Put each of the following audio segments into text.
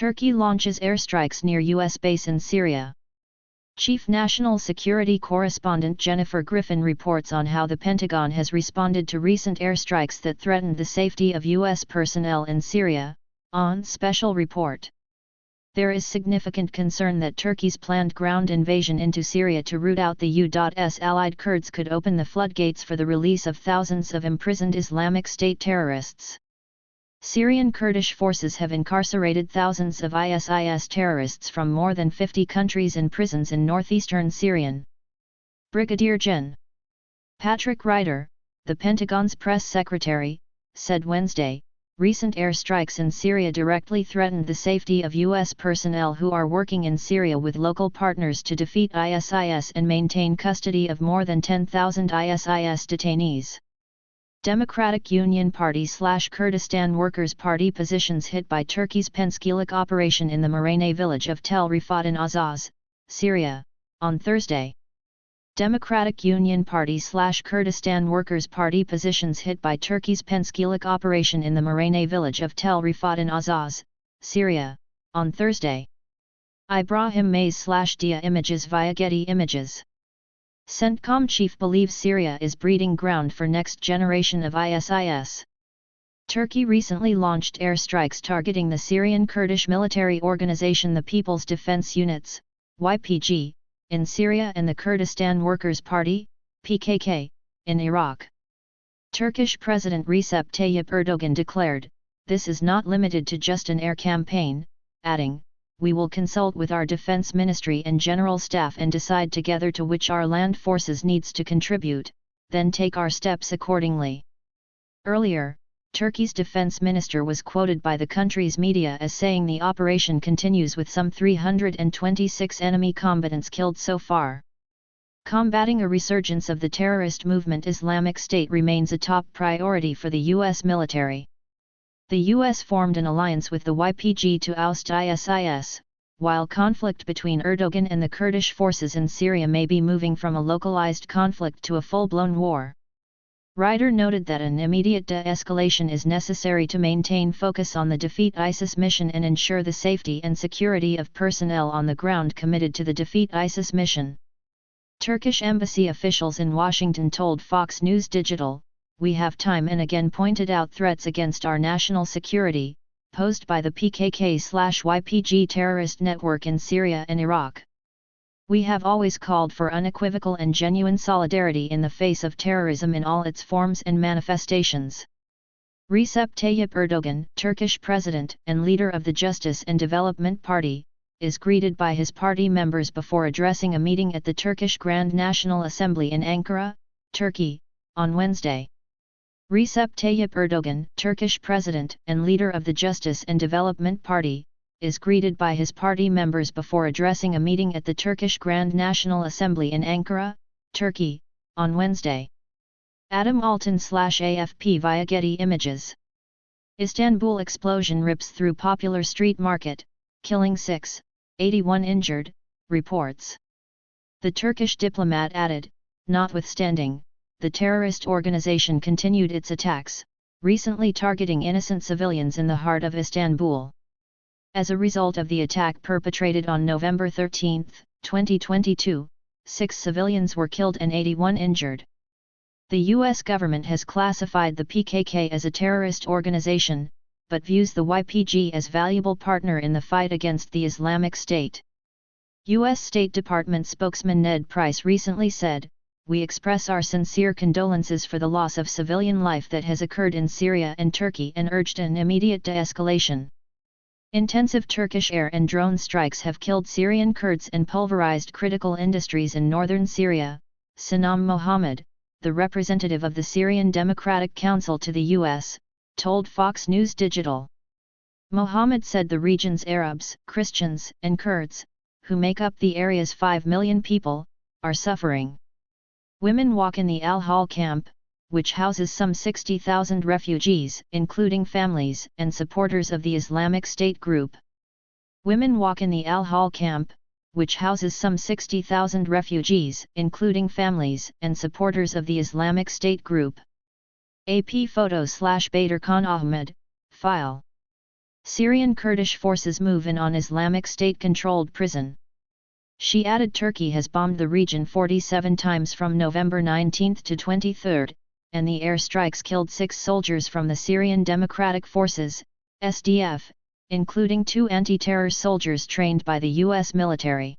Turkey launches airstrikes near U.S. base in Syria. Chief National Security Correspondent Jennifer Griffin reports on how the Pentagon has responded to recent airstrikes that threatened the safety of U.S. personnel in Syria, on Special Report. There is significant concern that Turkey's planned ground invasion into Syria to root out the U.S. allied Kurds could open the floodgates for the release of thousands of imprisoned Islamic State terrorists. Syrian Kurdish forces have incarcerated thousands of ISIS terrorists from more than 50 countries in prisons in northeastern Syrian. Brigadier Gen. Patrick Ryder, the Pentagon's press secretary, said Wednesday, recent airstrikes in Syria directly threatened the safety of U.S. personnel who are working in Syria with local partners to defeat ISIS and maintain custody of more than 10,000 ISIS detainees. Democratic Union Party/Kurdistan Workers' Party positions hit by Turkey's Pençkilik operation in the Marine village of Tel Rifat in Azaz, Syria, on Thursday. Democratic Union Party/Kurdistan Workers' Party positions hit by Turkey's Pençkilik operation in the Marine village of Tel Rifat in Azaz, Syria, on Thursday. Ibrahim Mays/Dia images via Getty Images. CENTCOM chief believes Syria is breeding ground for next generation of ISIS. Turkey recently launched airstrikes targeting the Syrian Kurdish military organization the People's Defense Units, YPG, in Syria and the Kurdistan Workers' Party, PKK, in Iraq. Turkish President Recep Tayyip Erdogan declared, "This is not limited to just an air campaign," adding, "We will consult with our defense ministry and general staff and decide together to which our land forces needs to contribute, then take our steps accordingly." Earlier, Turkey's defense minister was quoted by the country's media as saying the operation continues with some 326 enemy combatants killed so far. Combating a resurgence of the terrorist movement Islamic State remains a top priority for the U.S. military. The U.S. formed an alliance with the YPG to oust ISIS, while conflict between Erdogan and the Kurdish forces in Syria may be moving from a localized conflict to a full-blown war. Ryder noted that an immediate de-escalation is necessary to maintain focus on the Defeat ISIS mission and ensure the safety and security of personnel on the ground committed to the Defeat ISIS mission. Turkish embassy officials in Washington told Fox News Digital, "We have time and again pointed out threats against our national security, posed by the PKK/YPG terrorist network in Syria and Iraq. We have always called for unequivocal and genuine solidarity in the face of terrorism in all its forms and manifestations." Recep Tayyip Erdogan, Turkish president and leader of the Justice and Development Party, is greeted by his party members before addressing a meeting at the Turkish Grand National Assembly in Ankara, Turkey, on Wednesday. Recep Tayyip Erdogan, Turkish president and leader of the Justice and Development Party, is greeted by his party members before addressing a meeting at the Turkish Grand National Assembly in Ankara, Turkey, on Wednesday. Adam Altan/AFP via Getty Images. Istanbul explosion rips through popular street market, killing 6, 81 injured, reports. The Turkish diplomat added, "Notwithstanding, the terrorist organization continued its attacks, recently targeting innocent civilians in the heart of Istanbul. As a result of the attack perpetrated on November 13, 2022, 6 civilians were killed and 81 injured. The U.S. government has classified the PKK as a terrorist organization, but views the YPG as valuable partner in the fight against the Islamic State." U.S. State Department spokesman Ned Price recently said, "We express our sincere condolences for the loss of civilian life that has occurred in Syria and Turkey and urged an immediate de-escalation." Intensive Turkish air and drone strikes have killed Syrian Kurds and pulverized critical industries in northern Syria, Sinam Mohammed, the representative of the Syrian Democratic Council to the U.S., told Fox News Digital. Mohammed said the region's Arabs, Christians, and Kurds, who make up the area's 5 million people, are suffering. Women walk in the Al-Hol camp, which houses some 60,000 refugees, including families and supporters of the Islamic State group. Women walk in the Al-Hol camp, which houses some 60,000 refugees, including families and supporters of the Islamic State group. AP photos / Bader Khan Ahmed, file. Syrian Kurdish forces move in on Islamic State-controlled prison. She added Turkey has bombed the region 47 times from November 19 to 23, and the airstrikes killed 6 soldiers from the Syrian Democratic Forces, SDF, including 2 anti-terror soldiers trained by the U.S. military.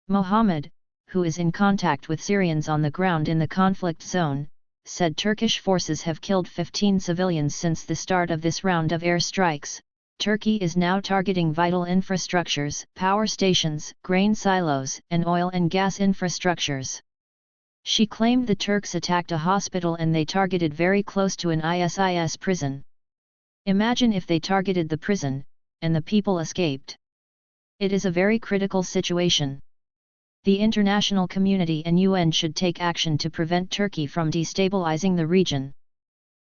Mohammed, who is in contact with Syrians on the ground in the conflict zone, said Turkish forces have killed 15 civilians since the start of this round of airstrikes. Turkey is now targeting vital infrastructures, power stations, grain silos, and oil and gas infrastructures. She claimed the Turks attacked a hospital and they targeted very close to an ISIS prison. Imagine if they targeted the prison, and the people escaped. It is a very critical situation. The international community and UN should take action to prevent Turkey from destabilizing the region.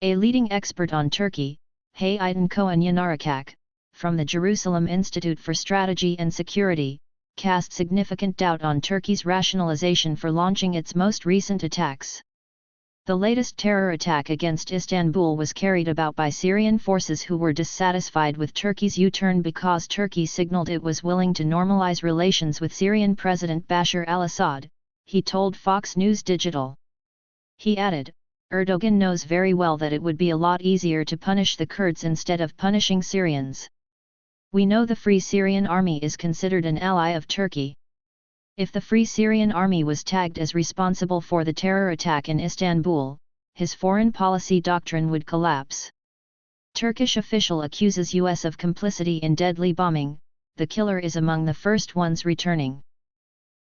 A leading expert on Turkey, Hayden Cohen Yanarakak, from the Jerusalem Institute for Strategy and Security, cast significant doubt on Turkey's rationalization for launching its most recent attacks. The latest terror attack against Istanbul was carried out by Syrian forces who were dissatisfied with Turkey's U-turn because Turkey signaled it was willing to normalize relations with Syrian President Bashar al-Assad, he told Fox News Digital. He added, Erdogan knows very well that it would be a lot easier to punish the Kurds instead of punishing Syrians. We know the Free Syrian Army is considered an ally of Turkey. If the Free Syrian Army was tagged as responsible for the terror attack in Istanbul, his foreign policy doctrine would collapse. Turkish official accuses US of complicity in deadly bombing, the killer is among the first ones returning.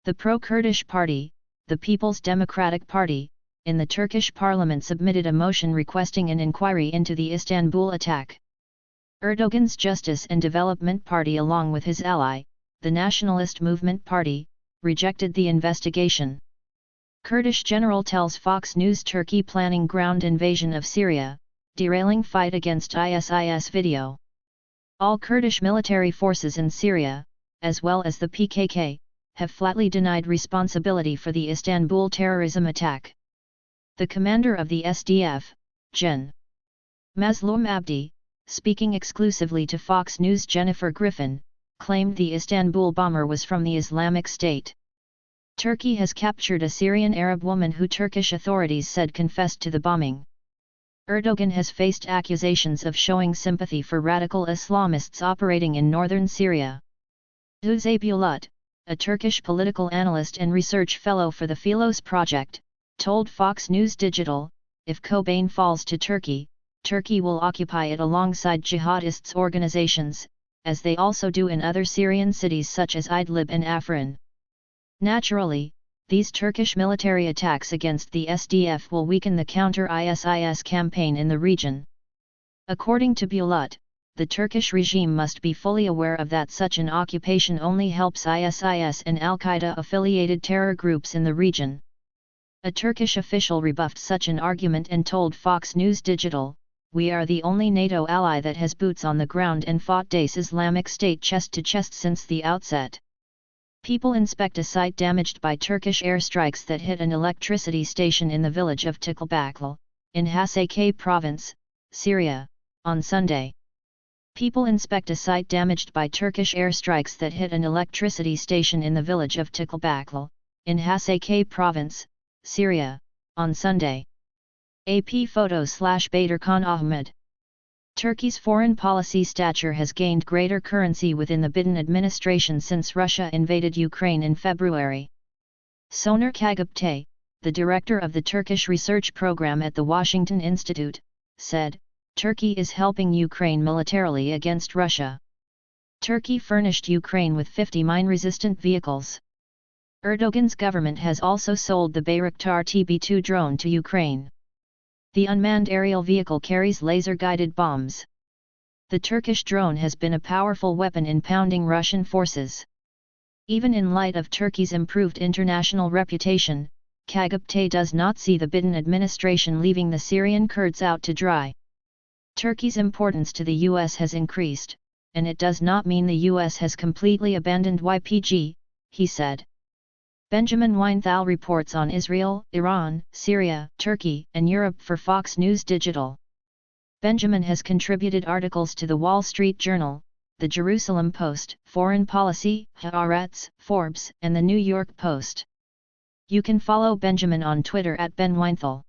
The pro-Kurdish party, the People's Democratic Party, in the Turkish parliament submitted a motion requesting an inquiry into the Istanbul attack. Erdogan's Justice and Development Party along with his ally, the Nationalist Movement Party, rejected the investigation. Kurdish general tells Fox News Turkey planning ground invasion of Syria, derailing fight against ISIS video. All Kurdish military forces in Syria, as well as the PKK, have flatly denied responsibility for the Istanbul terrorism attack. The commander of the SDF, Gen. Mazloum Abdi, speaking exclusively to Fox News' Jennifer Griffin, claimed the Istanbul bomber was from the Islamic State. Turkey has captured a Syrian Arab woman who Turkish authorities said confessed to the bombing. Erdogan has faced accusations of showing sympathy for radical Islamists operating in northern Syria. Uzay Bulut, a Turkish political analyst and research fellow for the Philos Project, told Fox News Digital, if Kobane falls to Turkey, Turkey will occupy it alongside jihadists organizations, as they also do in other Syrian cities such as Idlib and Afrin. Naturally, these Turkish military attacks against the SDF will weaken the counter-ISIS campaign in the region. According to Bulut, the Turkish regime must be fully aware of that such an occupation only helps ISIS and al-Qaeda-affiliated terror groups in the region. A Turkish official rebuffed such an argument and told Fox News Digital, "We are the only NATO ally that has boots on the ground and fought Daesh Islamic State chest to chest since the outset." People inspect a site damaged by Turkish airstrikes that hit an electricity station in the village of Tikilbaklı, in Hasakeh province, Syria, on Sunday. People inspect a site damaged by Turkish airstrikes that hit an electricity station in the village of Tikilbaklı, in Hasakeh province, Syria, on Sunday. AP photo/Bader Khan Ahmed. Turkey's foreign policy stature has gained greater currency within the Biden administration since Russia invaded Ukraine in February. Soner Kagıptay, the director of the Turkish research program at the Washington Institute, said, Turkey is helping Ukraine militarily against Russia. Turkey furnished Ukraine with 50 mine-resistant vehicles. Erdogan's government has also sold the Bayraktar TB2 drone to Ukraine. The unmanned aerial vehicle carries laser-guided bombs. The Turkish drone has been a powerful weapon in pounding Russian forces. Even in light of Turkey's improved international reputation, Kagıptay does not see the Biden administration leaving the Syrian Kurds out to dry. Turkey's importance to the US has increased, and it does not mean the US has completely abandoned YPG, he said. Benjamin Weinthal reports on Israel, Iran, Syria, Turkey, and Europe for Fox News Digital. Benjamin has contributed articles to the Wall Street Journal, the Jerusalem Post, Foreign Policy, Haaretz, Forbes, and the New York Post. You can follow Benjamin on Twitter at Ben Weinthal.